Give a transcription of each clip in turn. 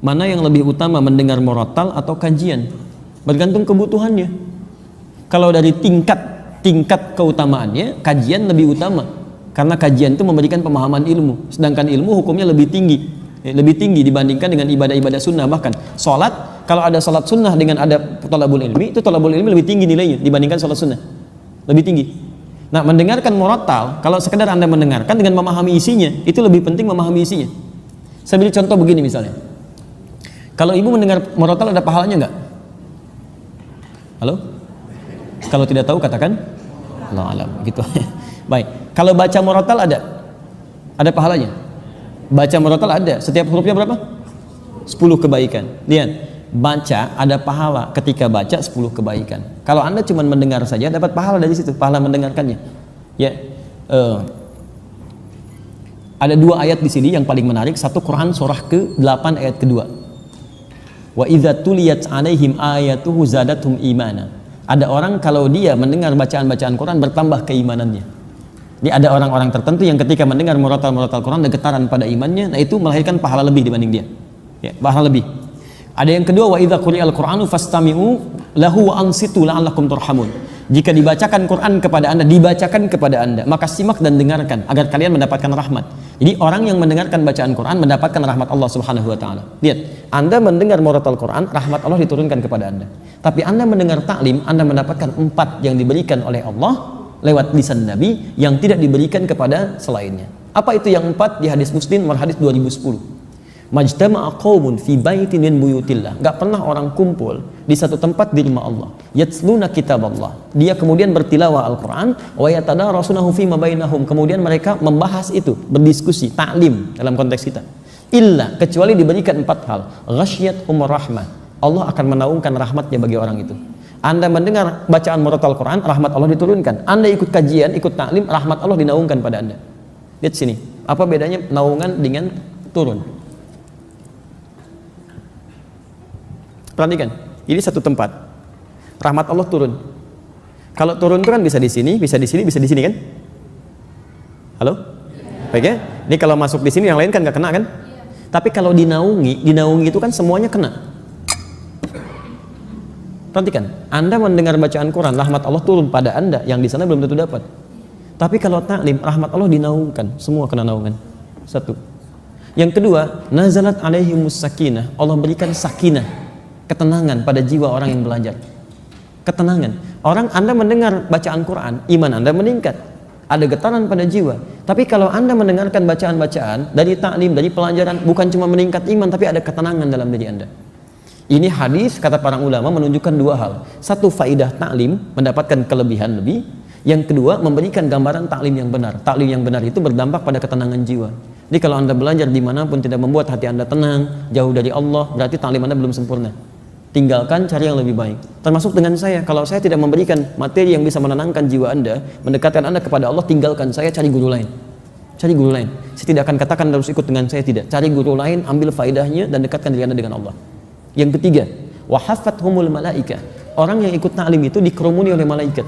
Mana yang lebih utama, mendengar murattal atau kajian? Bergantung kebutuhannya. Kalau dari tingkat keutamaannya, kajian lebih utama, karena kajian itu memberikan pemahaman ilmu, sedangkan ilmu hukumnya lebih tinggi dibandingkan dengan ibadah-ibadah sunnah. Bahkan sholat, kalau ada sholat sunnah dengan ada thalabul ilmi, itu thalabul ilmi lebih tinggi nilainya dibandingkan sholat sunnah, lebih tinggi. Nah, mendengarkan murattal, kalau sekedar Anda mendengarkan dengan memahami isinya, itu lebih penting memahami isinya. Saya beri contoh begini misalnya, kalau ibu mendengar murattal ada pahalanya nggak? Halo? Kalau tidak tahu katakan Allah alam, gitu. Baik, kalau baca murattal ada pahalanya. Baca murattal ada, setiap hurufnya berapa? 10 kebaikan. Lihat, baca ada pahala, ketika baca 10 kebaikan. Kalau Anda cuma mendengar saja dapat pahala dari situ, pahala mendengarkannya. Ya. Ada 2 ayat di sini yang paling menarik. Satu, Quran surah ke-8 ayat kedua. Wa idza tuliyat 'alaihim ayatuhu zadathum imana. Ada orang kalau dia mendengar bacaan-bacaan Quran bertambah keimanannya. Jadi ada orang-orang tertentu yang ketika mendengar murattal Quran ada getaran pada imannya, nah itu melahirkan pahala lebih dibanding dia. Ya, pahala lebih. Ada yang kedua, wa idza quri'al Qur'anu fastami'u lahu wa ansitu la'allakum turhamun. Jika dibacakan Quran kepada Anda, maka simak dan dengarkan agar kalian mendapatkan rahmat. Jadi orang yang mendengarkan bacaan Quran mendapatkan rahmat Allah Subhanahu wa taala. Lihat, Anda mendengar murattal Quran, rahmat Allah diturunkan kepada Anda. Tapi Anda mendengar taklim, Anda mendapatkan 4 yang diberikan oleh Allah lewat lisan Nabi yang tidak diberikan kepada selainnya. Apa itu yang 4? Di hadis Muslim nomor hadis 2010. Majtama'a qaumun fi baitin min buyutillah. Enggak pernah orang kumpul di satu tempat di rumah Allah. Yatsluna kitaballah. Dia kemudian bertilawah Al-Qur'an wa yatadarasunahu fi ma bainahum. Kemudian mereka membahas itu, berdiskusi, taklim dalam konteks kita. Illa, kecuali diberikan 4 hal. Ghasyiyatuhum rahmah. Allah akan menaungkan rahmatnya bagi orang itu. Anda mendengar bacaan murattal Quran, rahmat Allah diturunkan. Anda ikut kajian, ikut taklim, rahmat Allah dinaungkan pada Anda. Lihat sini, apa bedanya naungan dengan turun? Perhatikan, ini satu tempat, rahmat Allah turun. Kalau turun itu kan bisa di sini, bisa di sini, bisa di sini kan? Halo? Baik ya? Ini kalau masuk di sini yang lain kan nggak kena kan? Tapi kalau dinaungi itu kan semuanya kena. Perhatikan, Anda mendengar bacaan Quran, rahmat Allah turun pada Anda, yang di sana belum tentu dapat. Tapi kalau taklim, rahmat Allah dinaungkan, semua kena naungan. Satu. Yang kedua, nazalat alaihimus sakinah, Allah berikan sakinah, ketenangan pada jiwa orang yang belajar. Ketenangan. Orang Anda mendengar bacaan Quran, iman Anda meningkat. Ada getaran pada jiwa. Tapi kalau Anda mendengarkan bacaan-bacaan dari taklim, dari pelajaran, bukan cuma meningkat iman, tapi ada ketenangan dalam diri Anda. Ini hadis, kata para ulama, menunjukkan 2 hal. Satu, faidah taklim, mendapatkan kelebihan lebih. Yang kedua, memberikan gambaran taklim yang benar. Taklim yang benar itu berdampak pada ketenangan jiwa. Jadi kalau Anda belajar dimanapun tidak membuat hati Anda tenang, jauh dari Allah, berarti taklim Anda belum sempurna. Tinggalkan, cari yang lebih baik. Termasuk dengan saya, kalau saya tidak memberikan materi yang bisa menenangkan jiwa Anda, mendekatkan Anda kepada Allah, tinggalkan saya, cari guru lain. Cari guru lain. Saya tidak akan katakan harus ikut dengan saya, tidak. Cari guru lain, ambil faedahnya dan dekatkan diri Anda dengan Allah. Yang ketiga, wa haffathumul malaikah. Orang yang ikut taklim itu dikerumuni oleh malaikat.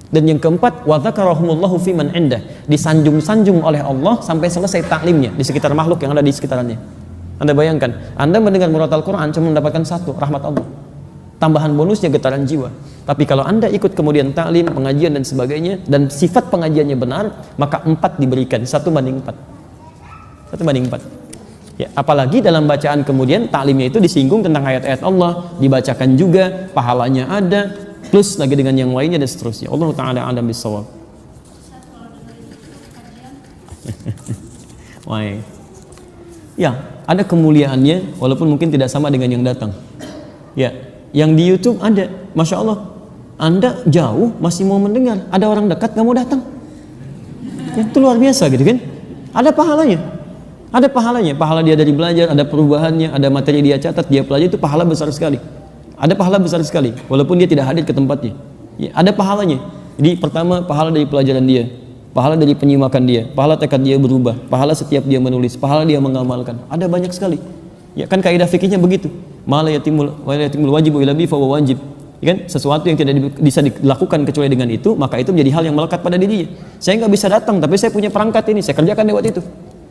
Dan yang keempat, wa dzakarahumullahu fi man indah. Disanjung-sanjung oleh Allah sampai selesai taklimnya di sekitar makhluk yang ada di sekitarannya. Anda bayangkan, Anda mendengar murattal Quran cuma mendapatkan 1, rahmat Allah. Tambahan bonusnya getaran jiwa. Tapi kalau Anda ikut kemudian taklim, pengajian dan sebagainya, dan sifat pengajiannya benar, maka 4 diberikan, 1:4. 1:4. Ya, apalagi dalam bacaan kemudian taklimnya itu disinggung tentang ayat-ayat Allah, dibacakan juga, pahalanya ada, plus lagi dengan yang lainnya dan seterusnya. Allah Ta'ala a'lam bissawab. Wah. Ya, ada kemuliaannya walaupun mungkin tidak sama dengan yang datang. Ya, yang di YouTube ada, Masya Allah, Anda jauh masih mau mendengar, ada orang dekat nggak mau datang. Ya, itu luar biasa gitu kan? Ada pahalanya. Ada pahalanya, pahala dia dari belajar, ada perubahannya, ada materi dia catat, dia pelajari, itu pahala besar sekali. Ada pahala besar sekali, walaupun dia tidak hadir ke tempatnya. Ya, ada pahalanya. Jadi pertama, pahala dari pelajaran dia, pahala dari penyimakan dia, pahala tekad dia berubah, pahala setiap dia menulis, pahala dia mengamalkan. Ada banyak sekali. Ya kan kaidah fikihnya begitu. Ma la yatimul wajibu illa bi fa wajib. Ya kan, sesuatu yang tidak bisa dilakukan kecuali dengan itu, maka itu menjadi hal yang melekat pada dirinya. Saya nggak bisa datang, tapi saya punya perangkat ini, saya kerjakan lewat itu.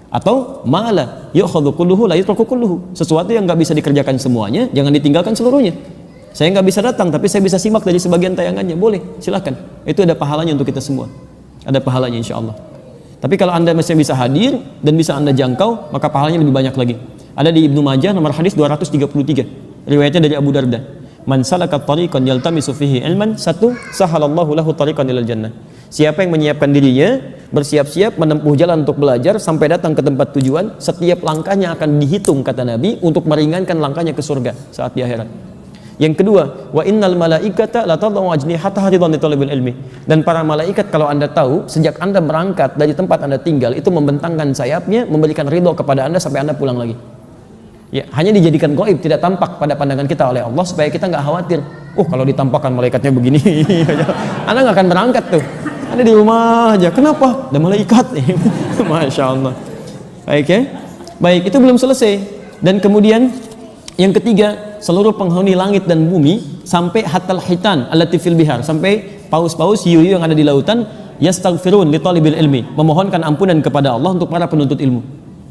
Atau mala yu'khadhu kulluhu la yutraku kulluhu. Sesuatu yang nggak bisa dikerjakan semuanya, jangan ditinggalkan seluruhnya. Saya nggak bisa datang, tapi saya bisa simak dari sebagian tayangannya. Boleh, silakan. Itu ada pahalanya untuk kita semua. Ada pahalanya insya Allah. Tapi kalau Anda masih bisa hadir dan bisa Anda jangkau, maka pahalanya lebih banyak lagi. Ada di Ibnu Majah nomor hadis 233. Riwayatnya dari Abu Darda. Man salaka tariqan yaltamisu fihi ilman, satu, sahalallahu lahu tariqan ilal jannah. Siapa yang menyiapkan dirinya, bersiap-siap menempuh jalan untuk belajar sampai datang ke tempat tujuan, setiap langkahnya akan dihitung kata Nabi untuk meringankan langkahnya ke surga saat di akhirat. Yang kedua, wa innal malaikata la tad'u ajnihataha ridwan li talabil ilmi. Dan para malaikat kalau Anda tahu, sejak Anda berangkat dari tempat Anda tinggal itu membentangkan sayapnya, memberikan ridho kepada Anda sampai Anda pulang lagi. Ya, hanya dijadikan gaib, tidak tampak pada pandangan kita oleh Allah supaya kita nggak khawatir. Kalau ditampakkan malaikatnya begini, Anda nggak akan berangkat tuh. Anda di rumah aja. Kenapa? Ada malaikat. Masya Allah. Baik ya. Baik, itu belum selesai. Dan kemudian yang ketiga, seluruh penghuni langit dan bumi sampai hatal hitan allati fil bihar, sampai paus-paus hiu-hiu yang ada di lautan, yastaghfirun li talibil ilmi, memohonkan ampunan kepada Allah untuk para penuntut ilmu.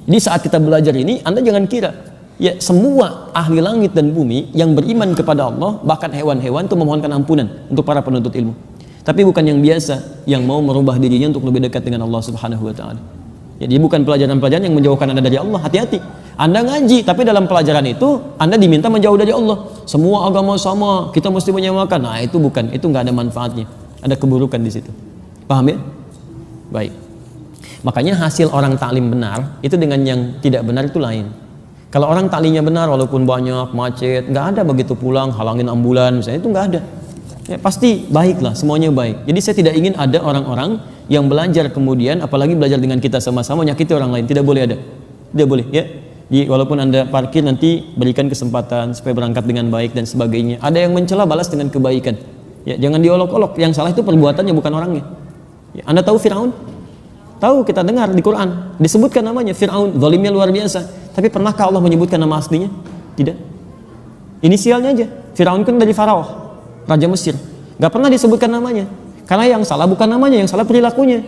Jadi saat kita belajar ini, Anda jangan kira ya semua ahli langit dan bumi yang beriman kepada Allah, bahkan hewan-hewan itu memohonkan ampunan untuk para penuntut ilmu. Tapi bukan yang biasa, yang mau merubah dirinya untuk lebih dekat dengan Allah Subhanahu wa taala. Jadi bukan pelajaran-pelajaran yang menjauhkan Anda dari Allah. Hati-hati. Anda ngaji, tapi dalam pelajaran itu Anda diminta menjauh dari Allah. Semua agama sama, kita mesti menyamakan. Nah, itu bukan, itu nggak ada manfaatnya. Ada keburukan di situ. Paham ya? Baik. Makanya hasil orang taklim benar itu dengan yang tidak benar itu lain. Kalau orang taklimnya benar, walaupun banyak macet, nggak ada begitu pulang halangin ambulan, misalnya, itu nggak ada. Ya, pasti baiklah, semuanya baik. Jadi saya tidak ingin ada orang-orang yang belajar kemudian, apalagi belajar dengan kita sama-sama menyakiti orang lain. Tidak boleh ada. Tidak boleh ya. Jadi walaupun Anda parkir, nanti berikan kesempatan supaya berangkat dengan baik dan sebagainya. Ada yang mencela, balas dengan kebaikan. Ya, jangan diolok-olok. Yang salah itu perbuatannya, bukan orangnya. Ya, Anda tahu Firaun? Tahu, kita dengar di Quran disebutkan namanya Firaun, zalimnya luar biasa. Tapi pernahkah Allah menyebutkan nama aslinya? Tidak. Inisialnya aja. Firaun kan dari Faraoh, Raja Mesir. Gak pernah disebutkan namanya. Karena yang salah bukan namanya, yang salah perilakunya.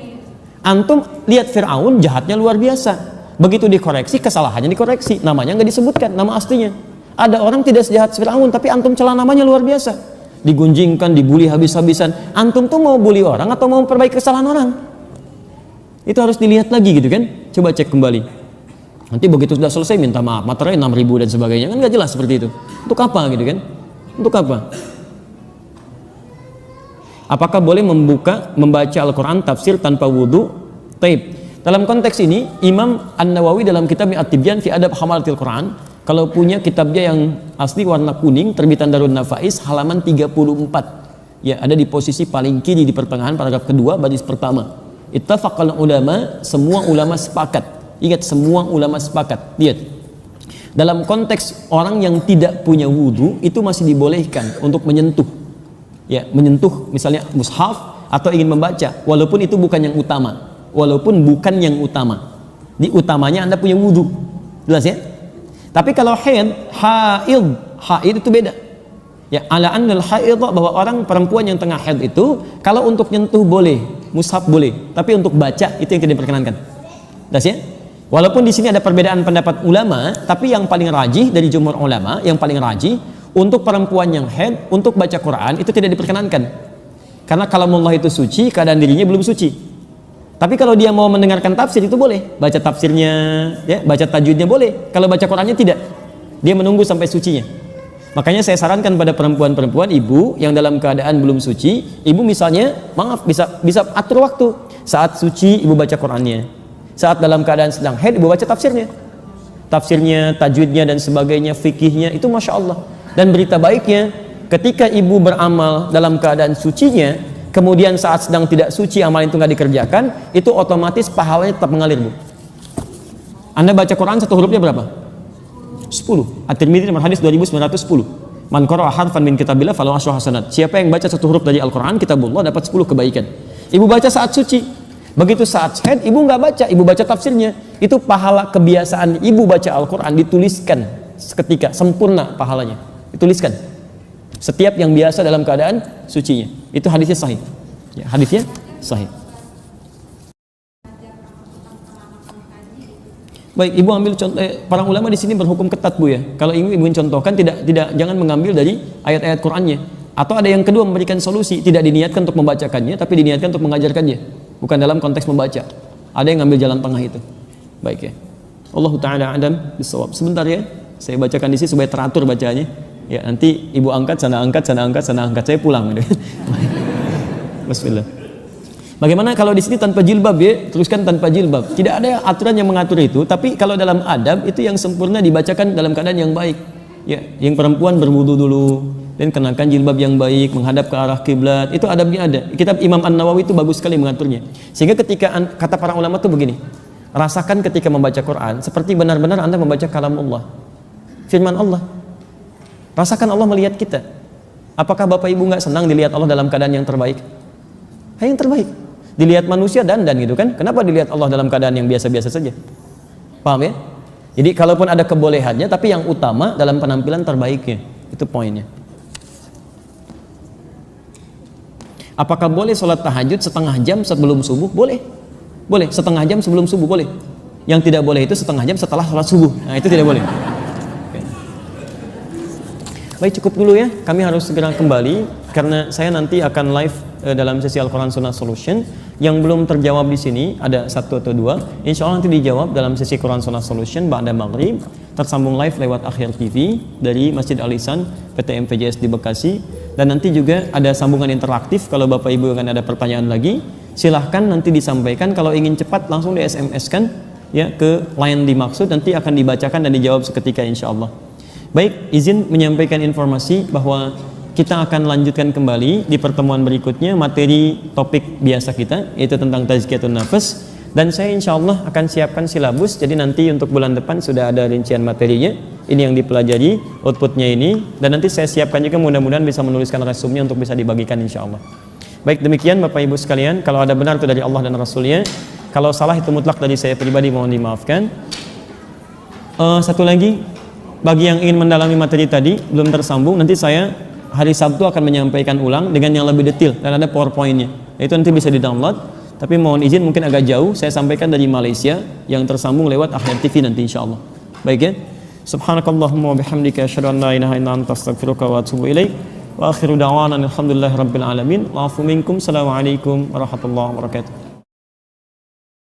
Antum lihat Firaun jahatnya luar biasa. Begitu dikoreksi, kesalahannya dikoreksi. Namanya nggak disebutkan, nama aslinya. Ada orang tidak sejahat Firaun, tapi antum celah namanya luar biasa. Digunjingkan, dibully habis-habisan. Antum tuh mau bully orang atau mau memperbaiki kesalahan orang? Itu harus dilihat lagi gitu kan. Coba cek kembali. Nanti begitu sudah selesai minta maaf, materai 6.000 dan sebagainya. Kan nggak jelas seperti itu. Untuk apa gitu kan? Untuk apa? Apakah boleh membaca Al-Quran tafsir tanpa wudhu? Taib. Dalam konteks ini, Imam An-Nawawi dalam kitab At-Tibyan fi Adab Hamalatil Quran, kalau punya kitabnya yang asli warna kuning, terbitan Darun Nafais, halaman 34. Ya, ada di posisi paling kiri di pertengahan paragraf kedua, baris pertama. Ittafaqal ulama, semua ulama sepakat. Ingat, semua ulama sepakat. Lihat. Dalam konteks orang yang tidak punya wudhu, itu masih dibolehkan untuk menyentuh. Ya, menyentuh misalnya mushaf atau ingin membaca, walaupun itu bukan yang utama. Walaupun bukan yang utama. Di utamanya Anda punya wudhu. Jelas ya? Tapi kalau haid itu beda. Ya, ala annal haid, bahwa orang perempuan yang tengah haid itu kalau untuk nyentuh boleh, mushaf boleh, tapi untuk baca itu yang tidak diperkenankan. Jelas ya? Walaupun di sini ada perbedaan pendapat ulama, tapi yang paling rajih dari jumhur ulama, yang paling rajih untuk perempuan yang haid, untuk baca Quran itu tidak diperkenankan. Karena kalamullah itu suci, keadaan dirinya belum suci. Tapi kalau dia mau mendengarkan tafsir itu boleh, baca tafsirnya, ya, baca tajwidnya boleh. Kalau baca Qurannya tidak, dia menunggu sampai sucinya. Makanya saya sarankan pada perempuan-perempuan, ibu yang dalam keadaan belum suci, ibu misalnya, maaf, bisa atur waktu. Saat suci ibu baca Qurannya, saat dalam keadaan sedang haid ibu baca tafsirnya, tajwidnya dan sebagainya, fikihnya, itu masya Allah. Dan berita baiknya, ketika ibu beramal dalam keadaan sucinya, kemudian saat sedang tidak suci amal itu nggak dikerjakan, itu otomatis pahalanya tetap mengalir, Bu. Anda baca Quran satu hurufnya berapa? 10. At-Tirmidzi nomor hadis 2910. Man qara'a harfan min kitabillah falahu asyru hasanat. Siapa yang baca satu huruf dari Al-Quran, kitabullah, dapat 10 kebaikan. Ibu baca saat suci. Begitu saat haid, ibu nggak baca, ibu baca tafsirnya. Itu pahala kebiasaan ibu baca Al-Quran dituliskan seketika, sempurna pahalanya. Dituliskan. Setiap yang biasa dalam keadaan sucinya. Itu hadisnya sahih. Ya, hadisnya sahih. Baik, ibu ambil contoh, para ulama di sini berhukum ketat bu ya. Kalau ibu contohkan jangan mengambil dari ayat-ayat Qur'annya. Atau ada yang kedua memberikan solusi, tidak diniatkan untuk membacakannya, tapi diniatkan untuk mengajarkannya, bukan dalam konteks membaca. Ada yang ngambil jalan tengah itu. Baik ya. Allah Taala adam bisawab. Sebentar ya, saya bacakan di sini supaya teratur bacanya. Ya nanti ibu angkat sana angkat sana angkat sana angkat, saya pulang. Bismillah. Bagaimana kalau di sini tanpa jilbab ya? Teruskan tanpa jilbab. Tidak ada aturan yang mengatur itu, tapi kalau dalam adab itu yang sempurna dibacakan dalam keadaan yang baik. Ya, yang perempuan berwudu dulu dan kenakan jilbab yang baik, menghadap ke arah kiblat. Itu adabnya ada. Kitab Imam An-Nawawi itu bagus sekali mengaturnya. Sehingga ketika kata para ulama itu begini, rasakan ketika membaca Quran seperti benar-benar Anda membaca kalam Allah, firman Allah. Rasakan Allah melihat kita. Apakah Bapak Ibu nggak senang dilihat Allah dalam keadaan yang terbaik? Yang terbaik. Dilihat manusia dandan gitu kan, kenapa dilihat Allah dalam keadaan yang biasa-biasa saja? Paham ya? Jadi kalaupun ada kebolehannya, tapi yang utama dalam penampilan terbaiknya, itu poinnya. Apakah boleh sholat tahajud setengah jam sebelum subuh? Boleh. Boleh, setengah jam sebelum subuh boleh. Yang tidak boleh itu setengah jam setelah sholat subuh. Nah itu tidak boleh. Baik, cukup dulu ya, kami harus segera kembali karena saya nanti akan live dalam sesi Al-Quran Sunnah Solution. Yang belum terjawab di sini ada 1 atau 2, insya Allah nanti dijawab dalam sesi Quran Sunnah Solution ba'da maghrib, tersambung live lewat Akhir TV dari Masjid Al-Ihsan PT MPJS di Bekasi. Dan nanti juga ada sambungan interaktif, kalau Bapak Ibu akan ada pertanyaan lagi silahkan nanti disampaikan, kalau ingin cepat langsung di SMS kan ya ke line dimaksud, nanti akan dibacakan dan dijawab seketika insya Allah. Baik, izin menyampaikan informasi bahwa kita akan lanjutkan kembali di pertemuan berikutnya materi topik biasa kita, yaitu tentang tazkiyatun nafas, dan saya insya Allah akan siapkan silabus, jadi nanti untuk bulan depan sudah ada rincian materinya, ini yang dipelajari, outputnya ini, dan nanti saya siapkan juga mudah-mudahan bisa menuliskan resumnya untuk bisa dibagikan insya Allah. Baik, demikian Bapak Ibu sekalian, kalau ada benar itu dari Allah dan Rasulnya, kalau salah itu mutlak dari saya pribadi, mohon dimaafkan. Satu lagi, bagi yang ingin mendalami materi tadi belum tersambung, nanti saya hari Sabtu akan menyampaikan ulang dengan yang lebih detail dan ada PowerPoint-nya. Itu nanti bisa di-download. Tapi mohon izin mungkin agak jauh, saya sampaikan dari Malaysia yang tersambung lewat Akhir TV nanti insyaallah. Baik ya. Subhanakallahumma wa bihamdika asyhadu an la ilaha illa anta astaghfiruka wa atubu ilaik. Wa akhiru da'wana alhamdulillahirabbil alamin. Wa afu minkum. Assalamualaikum warahmatullahi wabarakatuh.